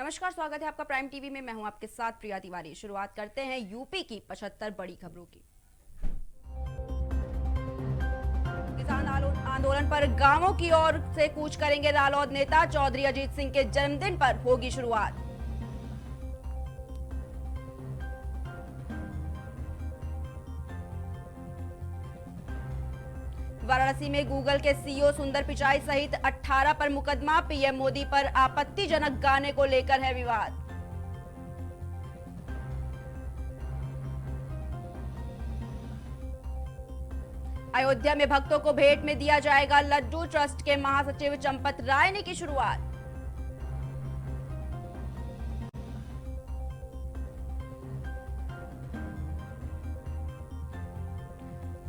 नमस्कार, स्वागत है आपका प्राइम टीवी में। मैं हूं आपके साथ प्रिया तिवारी। शुरुआत करते हैं यूपी की 75 बड़ी खबरों की। किसान आंदोलन पर गांवों की ओर से कूच करेंगे रालोद नेता। चौधरी अजीत सिंह के जन्मदिन पर होगी शुरुआत। वाराणसी में गूगल के सीईओ सुंदर पिचाई सहित 18 पर मुकदमा। पीएम मोदी पर आपत्तिजनक गाने को लेकर है विवाद। अयोध्या में भक्तों को भेंट में दिया जाएगा लड्डू। ट्रस्ट के महासचिव चंपत राय ने की शुरुआत।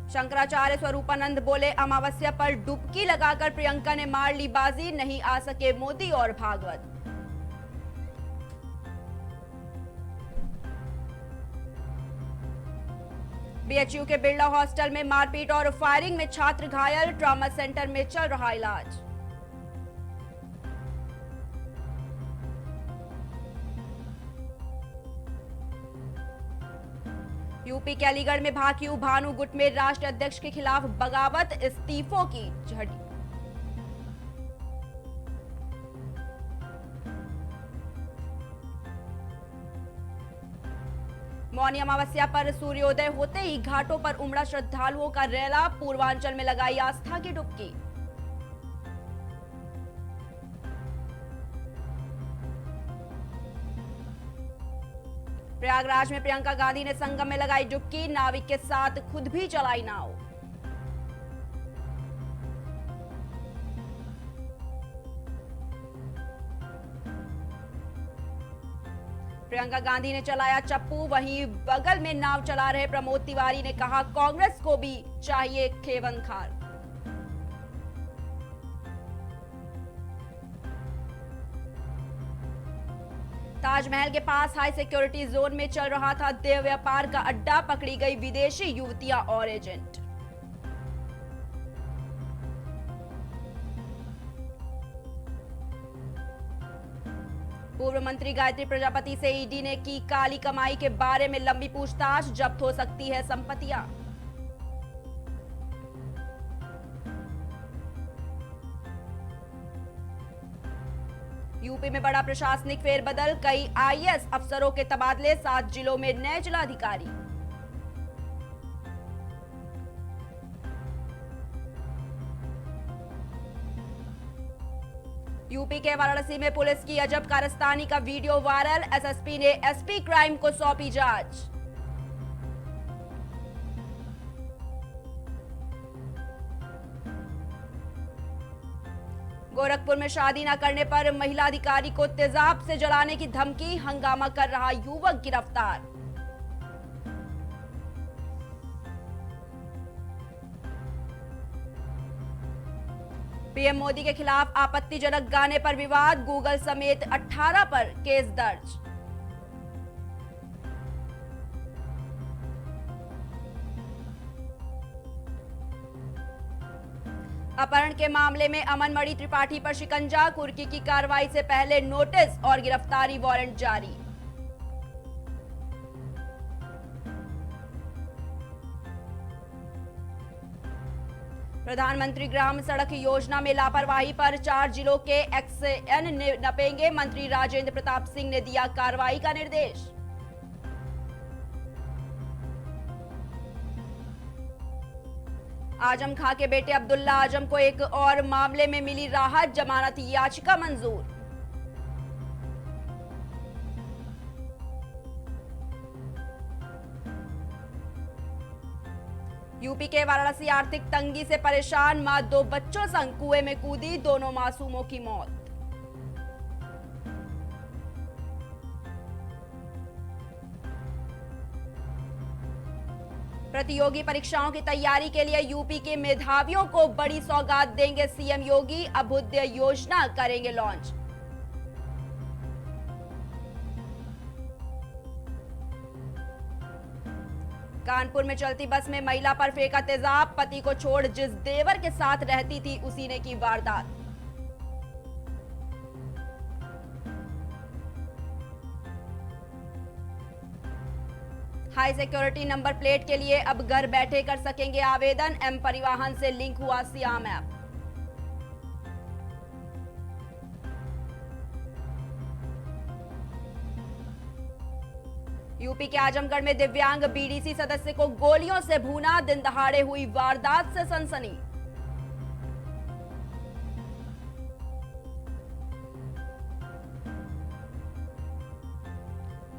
शंकराचार्य स्वरूपानंद बोले, अमावस्या पर डुबकी लगाकर प्रियंका ने मार ली बाजी। नहीं आ सके मोदी और भागवत। बीएचयू के बिरला हॉस्टल में मारपीट और फायरिंग में छात्र घायल। ट्रॉमा सेंटर में चल रहा इलाज। यूपी के अलीगढ़ में भाकियू भानु गुट में राष्ट्रीय अध्यक्ष के खिलाफ बगावत। इस्तीफों की झड़ी। मौनी अमावस्या पर सूर्योदय होते ही घाटों पर उमड़ा श्रद्धालुओं का रैला। पूर्वांचल में लगाई आस्था की डुबकी। प्रयागराज में प्रियंका गांधी ने संगम में लगाई डुबकी। नाविक के साथ खुद भी चलाई नाव। प्रियंका गांधी ने चलाया चप्पू। वहीं बगल में नाव चला रहे प्रमोद तिवारी ने कहा, कांग्रेस को भी चाहिए खेवनखार। ताजमहल के पास हाई सिक्योरिटी जोन में चल रहा था देह व्यापार का अड्डा। पकड़ी गई विदेशी युवतियां और एजेंट। पूर्व मंत्री गायत्री प्रजापति से ईडी ने की काली कमाई के बारे में लंबी पूछताछ। जब्त हो सकती है संपत्तियां। यूपी में बड़ा प्रशासनिक फेरबदल। कई आईएएस अफसरों के तबादले। 7 जिलों में नए जिलाधिकारी। यूपी के वाराणसी में पुलिस की अजब कारस्तानी का वीडियो वायरल। एसएसपी ने एसपी क्राइम को सौंपी जांच। गोरखपुर में शादी न करने पर महिला अधिकारी को तेजाब से जलाने की धमकी। हंगामा कर रहा युवक गिरफ्तार। पीएम मोदी के खिलाफ आपत्तिजनक गाने पर विवाद। गूगल समेत 18 पर केस दर्ज। अपहरण के मामले में अमनमणि त्रिपाठी पर शिकंजा। कुर्की की कार्रवाई से पहले नोटिस और गिरफ्तारी वारंट जारी। प्रधानमंत्री ग्राम सड़क योजना में लापरवाही पर 4 जिलों के एक्सएन नपेंगे। मंत्री राजेंद्र प्रताप सिंह ने दिया कार्रवाई का निर्देश। आजम खां के बेटे अब्दुल्ला आजम को एक और मामले में मिली राहत। जमानत याचिका मंजूर। यूपी के वाराणसी आर्थिक तंगी से परेशान। मां 2 बच्चों संग कुएं में कूदी। दोनों मासूमों की मौत। प्रतियोगी परीक्षाओं की तैयारी के लिए यूपी के मेधावियों को बड़ी सौगात देंगे सीएम योगी। अभ्युदय योजना करेंगे लॉन्च। कानपुर में चलती बस में महिला पर फेंका तेजाब। पति को छोड़ जिस देवर के साथ रहती थी उसी ने की वारदात। हाई सिक्योरिटी नंबर प्लेट के लिए अब घर बैठे कर सकेंगे आवेदन। एम परिवहन से लिंक हुआ सियाम ऐप। यूपी के आजमगढ़ में दिव्यांग बीडीसी सदस्य को गोलियों से भूना। दिन दहाड़े हुई वारदात से सनसनी।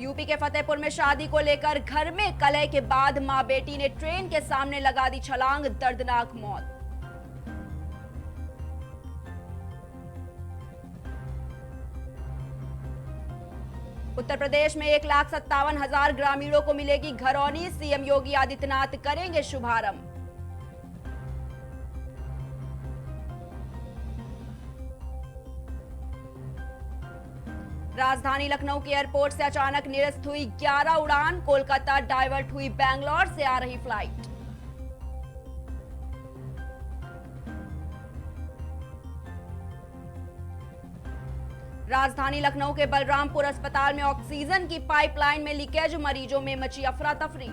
यूपी के फतेहपुर में शादी को लेकर घर में कलह के बाद मां बेटी ने ट्रेन के सामने लगा दी छलांग। दर्दनाक मौत। उत्तर प्रदेश में 1,57,000 ग्रामीणों को मिलेगी घरौनी। सीएम योगी आदित्यनाथ करेंगे शुभारंभ। राजधानी लखनऊ के एयरपोर्ट से अचानक निरस्त हुई 11 उड़ान। कोलकाता डाइवर्ट हुई बैंगलोर से आ रही फ्लाइट। राजधानी लखनऊ के बलरामपुर अस्पताल में ऑक्सीजन की पाइपलाइन में लीकेज। मरीजों में मची अफरा तफरी।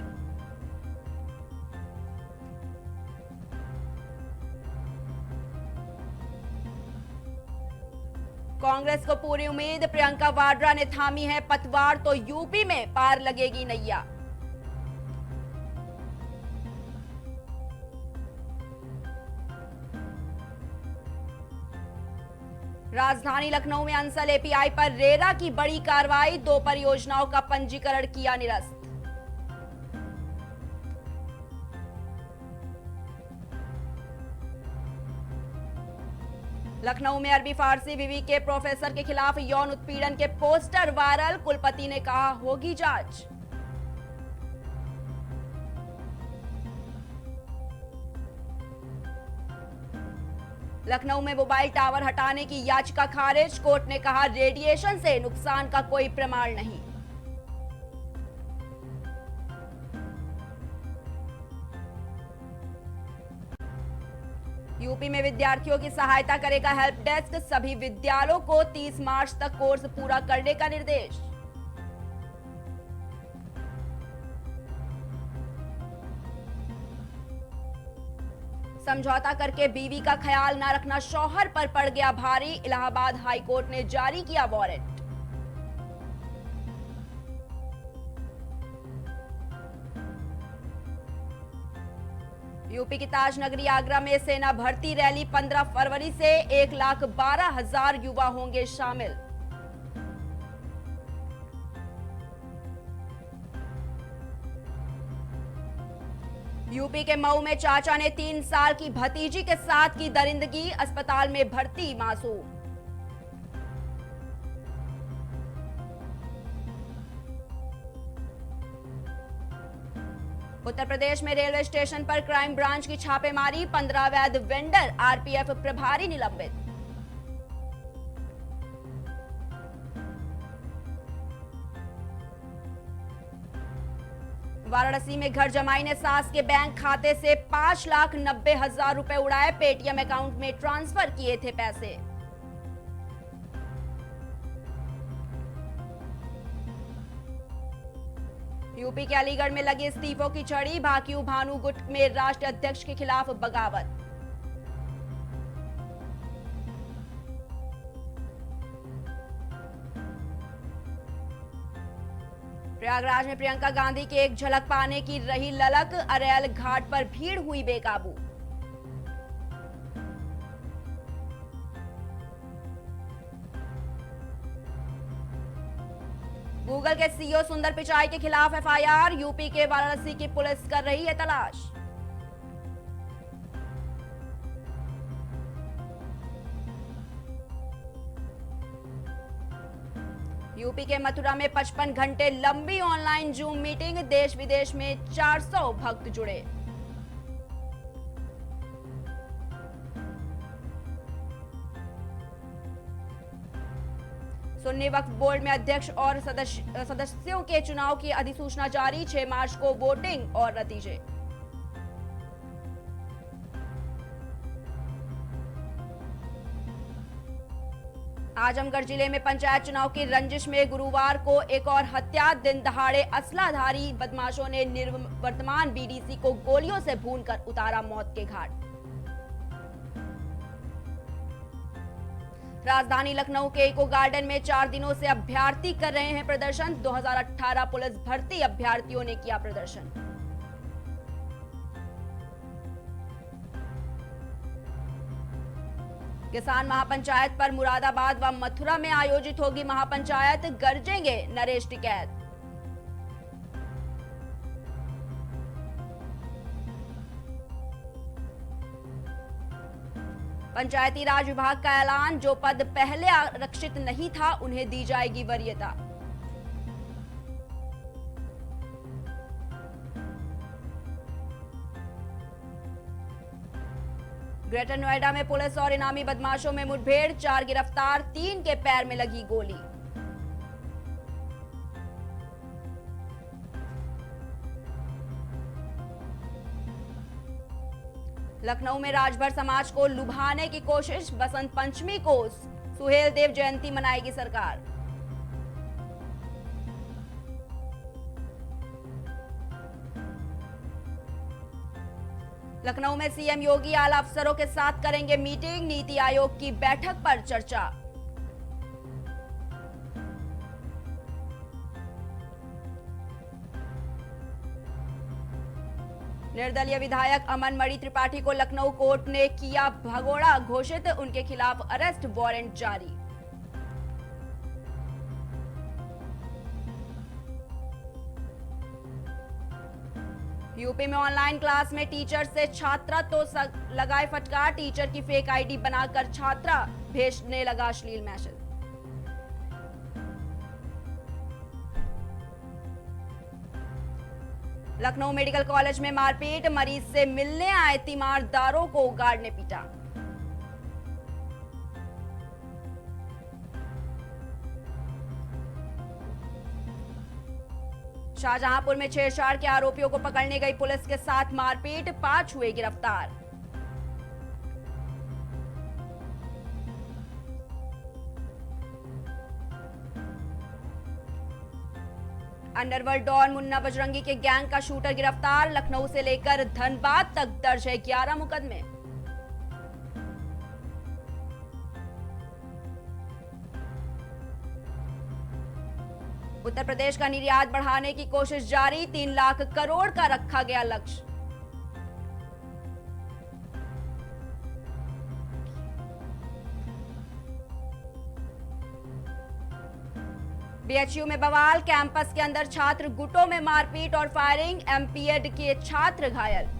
कांग्रेस को पूरी उम्मीद। प्रियंका वाड्रा ने थामी है पतवार तो यूपी में पार लगेगी नैया। राजधानी लखनऊ में अंसल एपीआई पर रेरा की बड़ी कार्रवाई। 2 परियोजनाओं का पंजीकरण किया निरस्त। लखनऊ में अरबी फारसी विवि के प्रोफेसर के खिलाफ यौन उत्पीड़न के पोस्टर वायरल। कुलपति ने कहा होगी जांच। लखनऊ में मोबाइल टावर हटाने की याचिका खारिज। कोर्ट ने कहा रेडिएशन से नुकसान का कोई प्रमाण नहीं। यूपी में विद्यार्थियों की सहायता करेगा हेल्प डेस्क। सभी विद्यालयों को 30 मार्च तक कोर्स पूरा करने का निर्देश। समझौता करके बीवी का ख्याल न रखना शौहर पर पड़ गया भारी। इलाहाबाद हाईकोर्ट ने जारी किया वारंट। यूपी की ताज नगरी आगरा में सेना भर्ती रैली। 15 फरवरी से 1,12,000 युवा होंगे शामिल। यूपी के मऊ में चाचा ने 3 साल की भतीजी के साथ की दरिंदगी। अस्पताल में भर्ती मासूम। उत्तर प्रदेश में रेलवे स्टेशन पर क्राइम ब्रांच की छापेमारी। 15 अवैध वेंडर। आरपीएफ प्रभारी निलंबित। वाराणसी में घर जमाई ने सास के बैंक खाते से 5,90,000 रुपए उड़ाए। पेटीएम अकाउंट में ट्रांसफर किए थे पैसे। यूपी के अलीगढ़ में लगी इस्तीफों की झड़ी। भाकियू भानु गुट में राष्ट्रीय अध्यक्ष के खिलाफ बगावत। प्रयागराज में प्रियंका गांधी की एक झलक पाने की रही ललक। अरैल घाट पर भीड़ हुई बेकाबू। गूगल के सीईओ सुंदर पिचाई के खिलाफ एफआईआर। यूपी के वाराणसी की पुलिस कर रही है तलाश। यूपी के मथुरा में 55 घंटे लंबी ऑनलाइन जूम मीटिंग। देश विदेश में 400 भक्त जुड़े। सुन्नी वक्फ बोर्ड में अध्यक्ष और सदस्यों के चुनाव की अधिसूचना जारी। 6 मार्च को वोटिंग और नतीजे। आजमगढ़ जिले में पंचायत चुनाव की रंजिश में गुरुवार को एक और हत्या। दिन दहाड़े असलाधारी बदमाशों ने निवर्तमान बीडीसी को गोलियों से भूनकर उतारा मौत के घाट। राजधानी लखनऊ के इको गार्डन में 4 दिनों से अभ्यर्थी कर रहे हैं प्रदर्शन। 2018 पुलिस भर्ती अभ्यर्थियों ने किया प्रदर्शन। किसान महापंचायत पर मुरादाबाद व मथुरा में आयोजित होगी महापंचायत। गरजेंगे नरेश टिकैत। पंचायती राज विभाग का ऐलान, जो पद पहले आरक्षित नहीं था उन्हें दी जाएगी वरीयता। ग्रेटर नोएडा में पुलिस और इनामी बदमाशों में मुठभेड़। 4 गिरफ्तार, 3 के पैर में लगी गोली। लखनऊ में राजभर समाज को लुभाने की कोशिश। बसंत पंचमी को सुहेल देव जयंती मनाएगी सरकार। लखनऊ में सीएम योगी आला अफसरों के साथ करेंगे मीटिंग। नीति आयोग की बैठक पर चर्चा। निर्दलीय विधायक अमन मणि त्रिपाठी को लखनऊ कोर्ट ने किया भगोड़ा घोषित। उनके खिलाफ अरेस्ट वारंट जारी। यूपी में ऑनलाइन क्लास में टीचर से छात्रा तो लगाए फटकार। टीचर की फेक आईडी बनाकर छात्रा भेजने लगा अश्लील मैसेज। लखनऊ मेडिकल कॉलेज में मारपीट। मरीज से मिलने आए तीमारदारों को गार्ड ने पीटा। शाहजहांपुर में छेड़छाड़ के आरोपियों को पकड़ने गई पुलिस के साथ मारपीट। 5 हुए गिरफ्तार। अंडरवर्ल्ड डॉन मुन्ना बजरंगी के गैंग का शूटर गिरफ्तार। लखनऊ से लेकर धनबाद तक दर्ज है 11 मुकदमे। उत्तर प्रदेश का निर्यात बढ़ाने की कोशिश जारी। 3 लाख करोड़ का रखा गया लक्ष्य। बीएचयू में बवाल। कैंपस के अंदर छात्र गुटों में मारपीट और फायरिंग। एमपीएड के छात्र घायल।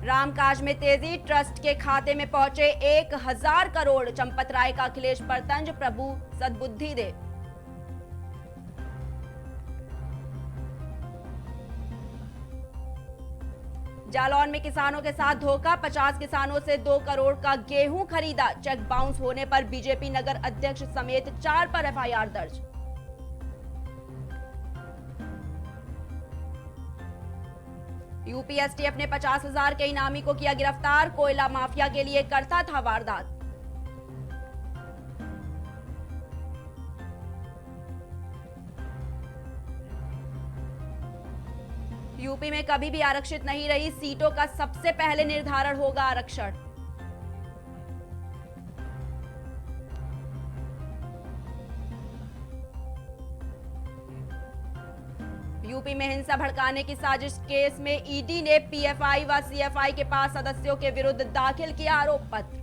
रामकाज में तेजी। ट्रस्ट के खाते में पहुंचे 1000 करोड़। चंपत राय का अखिलेश पर तंज, प्रभु सद्बुद्धि दे। जालौन में किसानों के साथ धोखा। 50 किसानों से 2 करोड़ का गेहूं खरीदा। चेक बाउंस होने पर बीजेपी नगर अध्यक्ष समेत 4 पर एफआईआर दर्ज। यूपी एसटीएफ ने 50,000 के इनामी को किया गिरफ्तार। कोयला माफिया के लिए करता था वारदात। यूपी में कभी भी आरक्षित नहीं रही सीटों का सबसे पहले निर्धारण होगा आरक्षण। यूपी में हिंसा भड़काने की साजिश केस में ईडी ने पीएफआई व सीएफआई के पास सदस्यों के विरुद्ध दाखिल किया आरोप पत्र।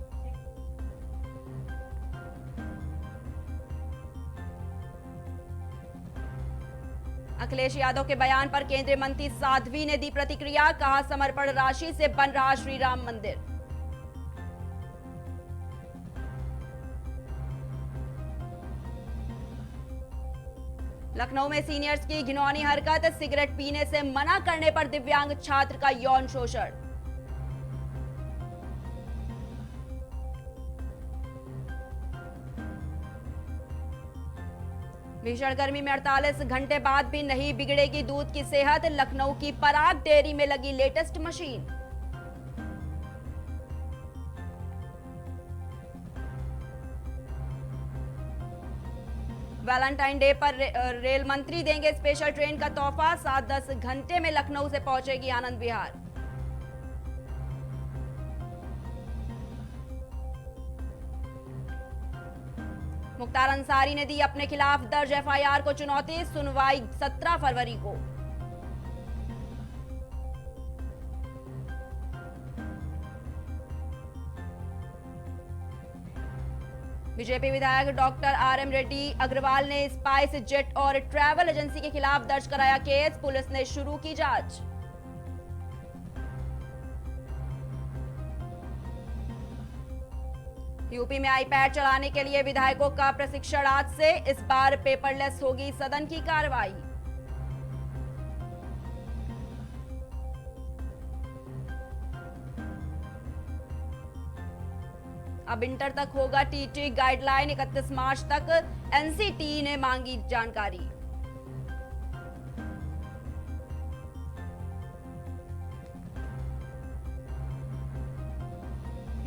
अखिलेश यादव के बयान पर केंद्रीय मंत्री साध्वी ने दी प्रतिक्रिया। कहा, समर्पण राशि से बन रहा श्री राम मंदिर। लखनऊ में सीनियर्स की घिनौनी हरकत। सिगरेट पीने से मना करने पर दिव्यांग छात्र का यौन शोषण। भीषण गर्मी में 48 घंटे बाद भी नहीं बिगड़ेगी दूध की सेहत। लखनऊ की पराग डेयरी में लगी लेटेस्ट मशीन। वैलेंटाइन डे पर रेल मंत्री देंगे स्पेशल ट्रेन का तोहफा। 7-10 घंटे में लखनऊ से पहुंचेगी आनंद विहार। मुख्तार अंसारी ने दी अपने खिलाफ दर्ज एफआईआर को चुनौती। सुनवाई 17 फरवरी को। बीजेपी विधायक डॉक्टर आरएम रेड्डी अग्रवाल ने स्पाइस जेट और ट्रैवल एजेंसी के खिलाफ दर्ज कराया केस। पुलिस ने शुरू की जांच। यूपी में आईपैड चलाने के लिए विधायकों का प्रशिक्षण आज से। इस बार पेपरलेस होगी सदन की कार्रवाई। अब इंटर तक होगा टीटी गाइडलाइन। 31 मार्च तक एनसीटी ने मांगी जानकारी।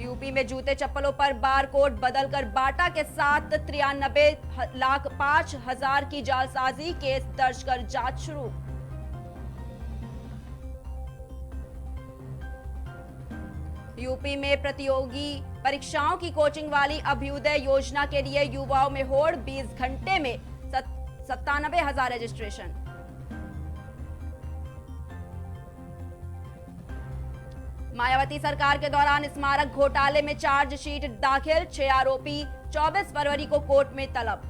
यूपी में जूते चप्पलों पर बार कोड बदलकर बाटा के साथ 93,05,000 की जालसाजी। केस दर्ज कर जांच शुरू। यूपी में प्रतियोगी परीक्षाओं की कोचिंग वाली अभ्युदय योजना के लिए युवाओं में होड़। 20 घंटे में 97,000 रजिस्ट्रेशन। मायावती सरकार के दौरान स्मारक घोटाले में चार्जशीट दाखिल। 6 आरोपी 24 फरवरी को कोर्ट में तलब।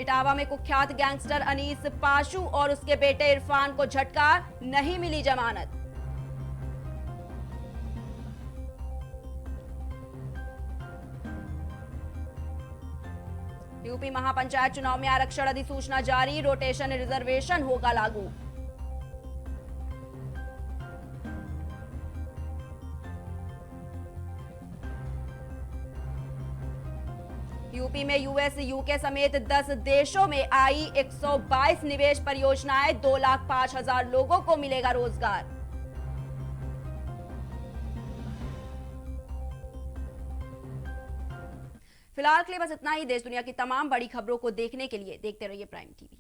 इटावा में कुख्यात गैंगस्टर अनीस पाशु और उसके बेटे इरफान को झटका। नहीं मिली जमानत। यूपी महापंचायत चुनाव में आरक्षण अधिसूचना जारी। रोटेशन रिजर्वेशन होगा लागू। यूपी में यूएस यूके समेत 10 देशों में आई 122 निवेश परियोजनाएं। 2,05,000 लोगों को मिलेगा रोजगार। फिलहाल के लिए बस इतना ही। देश दुनिया की तमाम बड़ी खबरों को देखने के लिए देखते रहिए प्राइम टीवी।